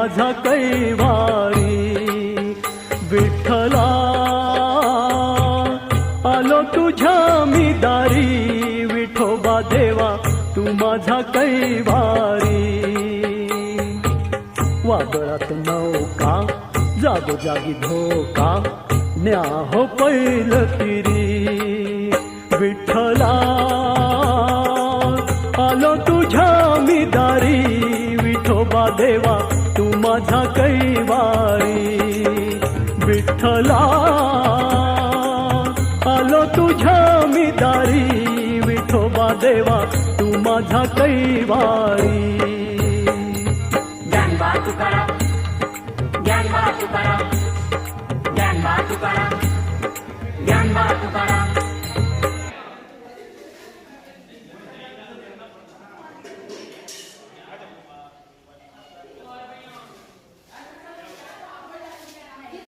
माझा कैवारी. विठ्ठला आलो तुझ्या मी दारी. विठोबा देवा तू माझा कैवारी. वादळात नौका जागोजागी धोका न्या हो पैल तिरी. विठ्ठला आलो तुझ्या मी दारी. विठोबा देवा तू माझा कैवारी. विठ्ठला आलो तुझ्या मी दारी. विठोबा देवा तू माझा कैवारी. ज्ञानबा तुकाराम, ज्ञानबा तुकाराम, ज्ञानबा तुकाराम, ज्ञानबा तुकाराम.